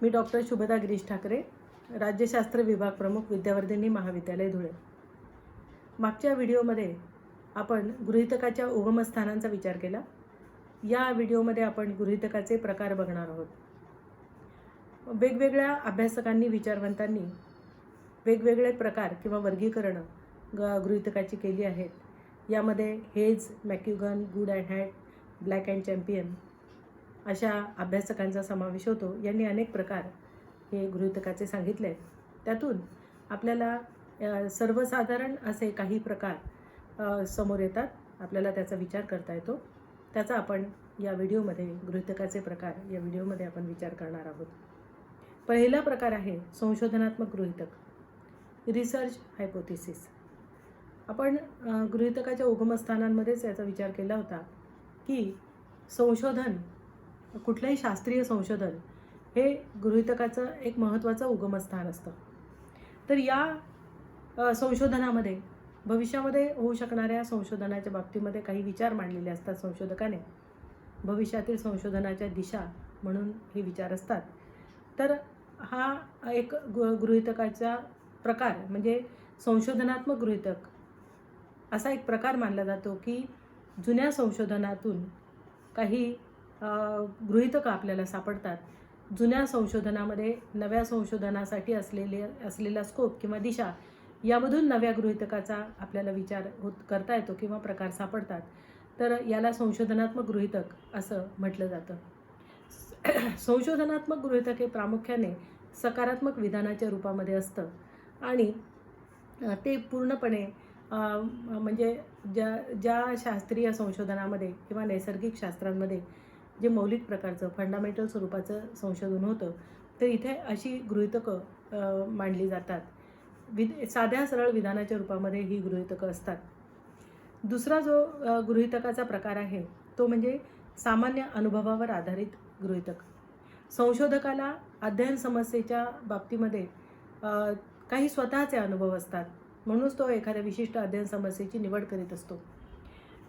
मी doctor Shubhada Girish Thackeray, राज्यशास्त्र विभाग प्रमुख, विद्यावर्धिनी महाविद्यालय धुळे. मागच्या व्हिडिओमध्ये आपण गृहीतकाच्या उगमस्थानांचा विचार केला. या व्हिडिओमध्ये आपण गृहीतकाचे प्रकार बघणार आहोत. वेगवेगळ्या अभ्यासकांनी, विचारवंतांनी वेगवेगळे प्रकार किंवा वर्गीकरण गृहीतकाची केली आहेत. यामध्ये हेज, मॅक्युगन, Goode and Hatt, Black and Champion अशा अभ्यासकांचा समावेश होतो. यांनी अनेक प्रकार हे गृहीतकाचे सांगितले. त्यातून आपल्याला सर्वसाधारण असे काही प्रकार समोर येतात. आपल्याला त्याचा विचार करता येतो. त्याचा आपण या व्हिडिओमध्ये, गृहीतकाचे प्रकार या व्हिडिओमध्ये आपण विचार करणार आहोत. पहिला प्रकार आहे संशोधनात्मक गृहीतक, रिसर्च हायपोथेसिस. आपण गृहीतकाच्या उगमस्थानांमध्येच याचा विचार केला होता की संशोधन, कुठलंही शास्त्रीय संशोधन हे गृहीतकाचं एक महत्त्वाचं उगमस्थान असतं. तर या संशोधनामध्ये भविष्यामध्ये होऊ शकणाऱ्या संशोधनाच्या बाबतीमध्ये काही विचार मांडलेले असतात संशोधकाने. भविष्यातील संशोधनाच्या दिशा म्हणून हे विचार असतात. तर हा एक गृहीतकाचा प्रकार म्हणजे संशोधनात्मक गृहीतक असा एक प्रकार मानला जातो की जुन्या संशोधनातून काही गृहीतकं आपल्याला सापडतात. जुन्या संशोधनामध्ये नव्या संशोधनासाठी असलेला स्कोप किंवा दिशा, यामधून नव्या गृहीतकाचा आपल्याला विचार करता येतो किंवा प्रकार सापडतात. तर याला संशोधनात्मक गृहीतक असं म्हटलं जातं. संशोधनात्मक गृहीतक हे प्रामुख्याने सकारात्मक विधानाच्या रूपामध्ये असतं आणि ते पूर्णपणे म्हणजे ज्या शास्त्रीय संशोधनामध्ये किंवा नैसर्गिक शास्त्रांमध्ये जे मौलिक प्रकारचं फंडामेंटल स्वरूपाचं संशोधन होतं, तर इथे अशी गृहीतकं मांडली जातात. साध्या सरळ विधानाच्या रूपामध्ये ही गृहीतकं असतात. दुसरा जो गृहीतकाचा प्रकार आहे तो म्हणजे सामान्य अनुभवावर आधारित गृहीतक. संशोधकाला अध्ययन समस्येच्या बाबतीमध्ये काही स्वतःचे अनुभव असतात, म्हणूनच तो एखाद्या विशिष्ट अध्ययन समस्येची निवड करीत असतो.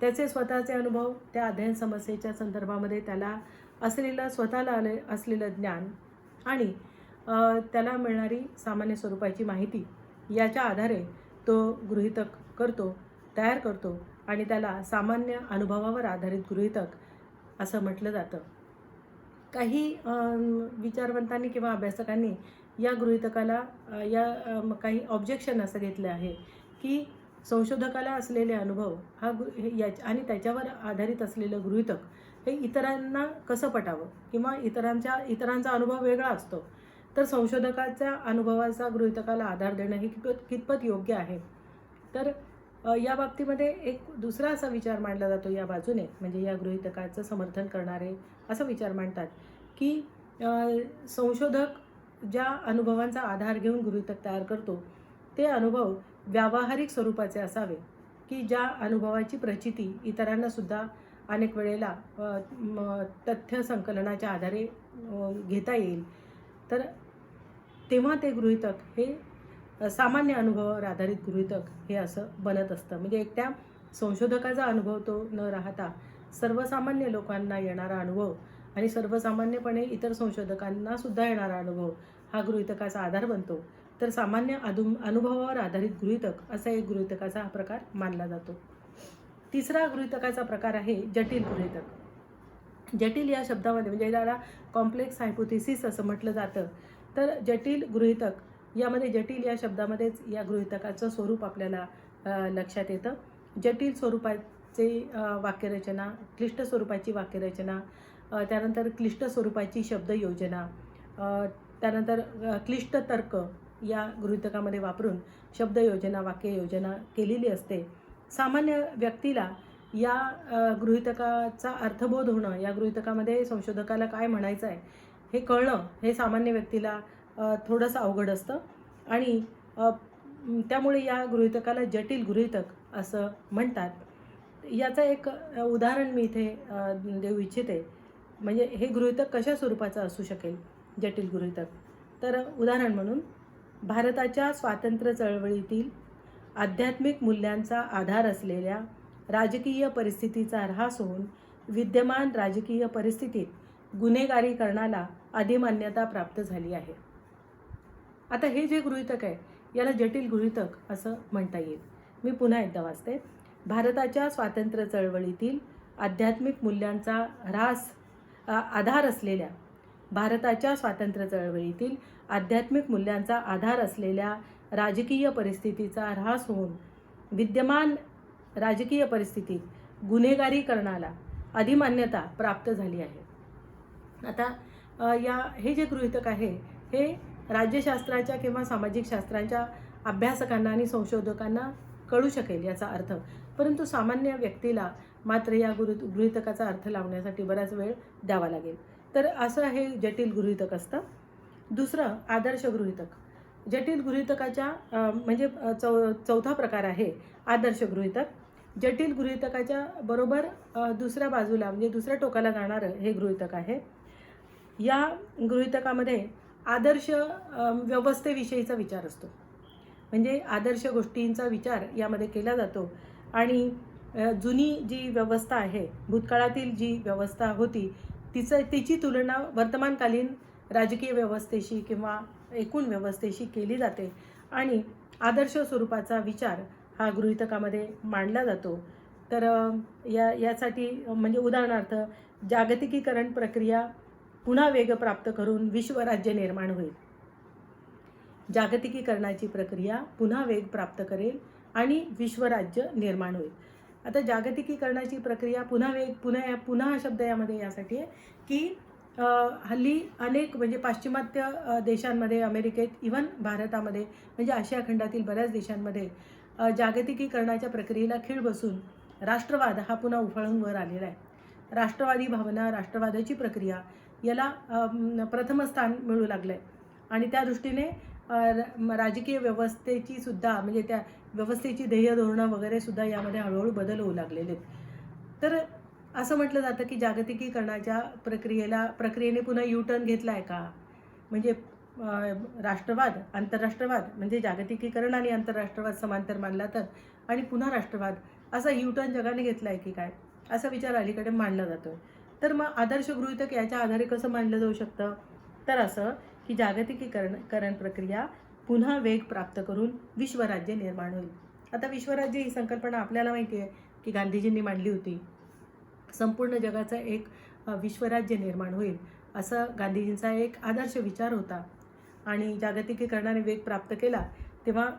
त्याचे स्वतःचे अनुभव, त्या अध्ययन समस्येच्या संदर्भामध्ये त्याला स्वतःला असलेलं ज्ञान आणि त्याला मिळणारी सामान्य स्वरूपाची माहिती याच्या आधारे तो गृहीतक तयार करतो आणि त्याला सामान्य अनुभवावर आधारित गृहीतक असं म्हटलं जातं. काही विचारवंतांनी किंवा अभ्यासकांनी या गृहीतकाला काही ऑब्जेक्शन असं घेतलं आहे की संशोधकाला असलेले अनुभव आणि त्याच्यावर आधारित असलेलं गृहीतक हे इतरांना कसं पटावं किंवा इतरांचा अनुभव वेगळा असतो. तर संशोधकाच्या अनुभवाचा गृहीतकाला आधार देणं हे कितपत योग्य आहे. तर या बाबतीमध्ये एक दुसरा असा विचार मांडला जातो या बाजूने, म्हणजे या गृहीतकाचं समर्थन करणारे असा विचार मांडतात की संशोधक ज्या अनुभवांचा आधार घेऊन गृहीतक तयार करतो ते अनुभव व्यावहारिक स्वरूपाचे असावे की ज्या अनुभवाची प्रचिती इतरांनासुद्धा अनेक वेळेला तथ्य संकलनाच्या आधारे घेता येईल. तर तेव्हा ते गृहीतक हे सामान्य अनुभवावर आधारित गृहीतक हे असं बनत असतं. म्हणजे एकट्या संशोधकाचा अनुभव तो न राहता सर्वसामान्य लोकांना येणारा अनुभव आणि सर्वसामान्यपणे इतर संशोधकांनासुद्धा येणारा अनुभव हा गृहीतकाचा आधार बनतो. तर सामान्य अनुभवावर आधारित गृहीतक असा एक गृहीतकाचा हा प्रकार मानला जातो. तिसरा गृहीतकाचा प्रकार आहे जटिल गृहीतक. जटिल या शब्दामध्ये म्हणजे याला कॉम्प्लेक्स हायपोथेसिस असं म्हटलं जातं. तर जटिल गृहीतक यामध्ये जटिल या शब्दामध्येच या गृहीतकाचं स्वरूप आपल्याला लक्षात येतं. जटिल स्वरूपाचे वाक्यरचना, क्लिष्ट स्वरूपाची वाक्यरचना, त्यानंतर क्लिष्ट स्वरूपाची शब्दयोजना, त्यानंतर क्लिष्ट तर्क या गृहीतकामध्ये वापरून शब्दयोजना, वाक्ययोजना केलेली असते. सामान्य व्यक्तीला या गृहीतकाचा अर्थबोध होणं, या गृहीतकामध्ये संशोधकाला काय म्हणायचं आहे हे कळणं हे सामान्य व्यक्तीला थोडंसं अवघड असतं आणि त्यामुळे या गृहीतकाला जटिल गृहीतक असं म्हणतात. याचं एक उदाहरण मी इथे देऊ इच्छिते. म्हणजे हे गृहीतक कशा स्वरूपाचं असू शकेल जटिल गृहीतक. तर उदाहरण म्हणून भारताच्या स्वातंत्र्य चळवळीतील आध्यात्मिक मूल्यांचा आधार असलेल्या राजकीय परिस्थितीचा ऱ्हास होऊन विद्यमान राजकीय परिस्थितीत गुन्हेगारीकरणाला अधिमान्यता प्राप्त झाली आहे. आता हे जे गृहीतक आहे याला जटिल गृहीतक असं म्हणता येईल. मी पुन्हा एकदा वाचते. भारताच्या स्वातंत्र्य चळवळीतील आध्यात्मिक मूल्यांचा आधार असलेल्या भारताच्या स्वातंत्र्य चळवळीतील आध्यात्मिक मूल्यांचा आधार असलेल्या राजकीय परिस्थितीचा ऱ्हास होऊन विद्यमान राजकीय परिस्थितीत गुन्हेगारीकरणाला अधिमान्यता प्राप्त झाली आहे. आता हे जे गृहीतक आहे हे राज्यशास्त्राच्या किंवा सामाजिक शास्त्रांच्या अभ्यासकांना आणि संशोधकांना कळू शकेल याचा अर्थ, परंतु सामान्य व्यक्तीला मात्र या गृहीतकाचा अर्थ लावण्यासाठी बराच वेळ द्यावा लागेल. तर असं हे जटिल गृहीतक असतं. दुसरं आदर्श गृहीतक. जटिल गृहीतकाच्या म्हणजे चौथा प्रकार आहे आदर्श गृहीतक. जटिल गृहीतकाच्या बरोबर दुसऱ्या बाजूला म्हणजे दुसऱ्या टोकाला जाणारं हे गृहीतक आहे. या गृहीतकामध्ये आदर्श व्यवस्थेविषयीचा विचार असतो. म्हणजे आदर्श गोष्टींचा विचार यामध्ये केला जातो आणि जुनी जी व्यवस्था आहे, भूतकाळातील जी व्यवस्था होती तिची तुलना वर्तमानकालीन राजकीय व्यवस्थेशी किंवा एकूण व्यवस्थेशी केली जाते आणि आदर्श स्वरूपाचा विचार हा गृहीतकामध्ये मांडला जातो. तर यासाठी म्हणजे उदाहरणार्थ जागतिकीकरण प्रक्रिया पुन्हा वेग प्राप्त करून विश्वराज्य निर्माण होईल. जागतिकीकरणाची प्रक्रिया पुन्हा वेग प्राप्त करेल आणि विश्वराज्य निर्माण होईल. आता जागतिकीकरणाची प्रक्रिया पुन्हा हा शब्द यामध्ये यासाठी आहे की हल्ली अनेक म्हणजे पाश्चिमात्य देशांमध्ये, अमेरिकेत, इव्हन भारतामध्ये म्हणजे आशिया खंडातील बऱ्याच देशांमध्ये जागतिकीकरणाच्या प्रक्रियेला खीळ बसून राष्ट्रवाद हा पुन्हा उफाळून वर आलेला आहे. राष्ट्रवादी भावना, राष्ट्रवादाची प्रक्रिया याला प्रथम स्थान मिळू लागलं आहे आणि त्या दृष्टीने राजकीय व्यवस्थेची सुद्धा म्हणजे त्या व्यवस्थेची ध्येय धोरणं वगैरे सुद्धा यामध्ये हळूहळू बदल होऊ लागलेले आहेत. तर असं म्हटलं जातं की जागतिकीकरणाच्या प्रक्रियेने पुन्हा टर्न घेतला आहे का? म्हणजे राष्ट्रवाद, आंतरराष्ट्रवाद म्हणजे जागतिकीकरण आणि आंतरराष्ट्रवाद समांतर मानला तर आणि पुन्हा राष्ट्रवाद असा टर्न जगाने घेतला आहे की काय, असा विचार अलीकडे मांडला जातो. तर मग आदर्श गृहीतक याच्या आधारे कसं मांडलं जाऊ शकतं? तर असं की जागतिकीकरण प्रक्रिया पुन्हा वेग प्राप्त करून विश्वराज्य निर्माण होईल. आता विश्वराज्य ही संकल्पना आपल्याला माहिती आहे की गांधीजींनी मांडली होती. संपूर्ण जगाचं एक विश्वराज्य निर्माण होईल असं गांधीजींचा एक आदर्श विचार होता आणि जागतिकीकरणाने वेग प्राप्त केला तेव्हा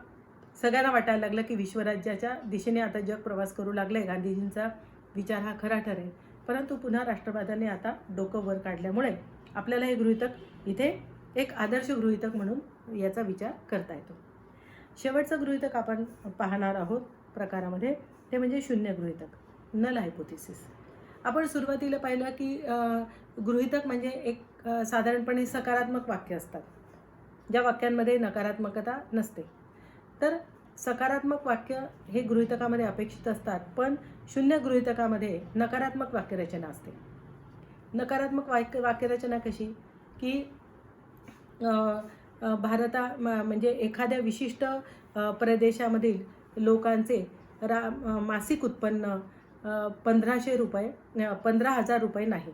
सगळ्यांना वाटायला लागलं की विश्वराज्याच्या दिशेने आता जग प्रवास करू लागलं आहे. गांधीजींचा विचार हा खरा ठरेल, परंतु पुन्हा राष्ट्रवादाने आता डोकं वर काढल्यामुळे आपल्याला हे गृहीतक इथे एक आदर्श गृहीतक म्हणून याचा विचार करता येतो. शेवटचं गृहीतक आपण पाहणार आहोत प्रकारामध्ये ते म्हणजे शून्य गृहीतक, नल हायपोथेसिस. आपण सुरुवातीला पाहिलं की गृहीतक म्हणजे एक साधारणपणे सकारात्मक वाक्य असतात ज्या वाक्यांमध्ये नकारात्मकता नसते. तर सकारात्मक वाक्य हे गृहीतकामध्ये अपेक्षित असतात, पण शून्य गृहीतकामध्ये नकारात्मक वाक्यरचना असते. नकारात्मक वाक्यरचना कशी की म्हणजे एखाद्या विशिष्ट प्रदेशामधील लोकांचे मासिक उत्पन्न 15,000 रुपये नाही,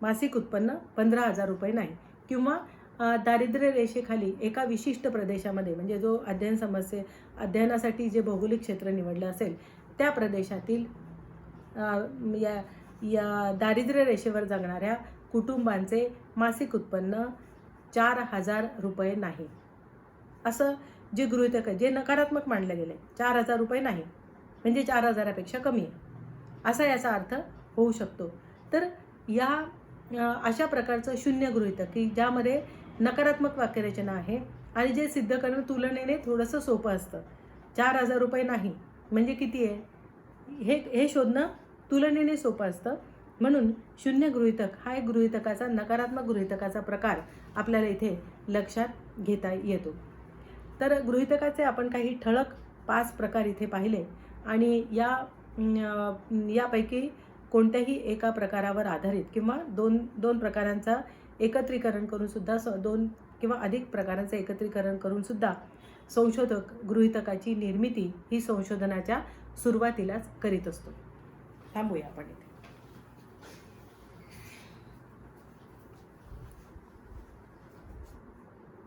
मासिक उत्पन्न 15,000 रुपये नाही, किंवा दारिद्र्य रेषेखाली एका विशिष्ट प्रदेशामध्ये म्हणजे जो अध्ययनासाठी जे भौगोलिक क्षेत्र निवडलं असेल त्या प्रदेशातील या दारिद्र्य रेषेवर जगणाऱ्या कुटुंबांचे मासिक उत्पन्न 4,000 रुपये नाही, असं जे गृहीतक आहे जे नकारात्मक मानलं गेलं आहे. 4,000 रुपये नाही म्हणजे 4,000पेक्षा कमी आहे असा याचा अर्थ होऊ शकतो. तर या अशा प्रकारचं शून्य गृहीतक की ज्यामध्ये नकारात्मक वाक्यरचना आहे आणि जे सिद्ध करणं तुलनेने थोडंसं सोपं असतं. 4,000 रुपये नाही म्हणजे किती आहे हे शोधणं तुलनेने सोपं असतं. म्हणून शून्य गृहीतक हा एक गृहीतकाचा नकारात्मक गृहीतकाचा प्रकार आपल्याला इथे लक्षात घेता येतो. तर गृहीतकाचे आपण काही ठळक 5 प्रकार इथे पाहिले आणि यापैकी कोणत्याही एका प्रकारावर आधारित किंवा दोन प्रकारांचा एकत्रीकरण करून सुद्धा 2 किंवा अधिक प्रकारांचं एकत्रीकरण करून सुद्धा संशोधक गृहीतकाची निर्मिती ही संशोधनाच्या सुरुवातीलाच करीत असतो. थांबूया आपण इथे.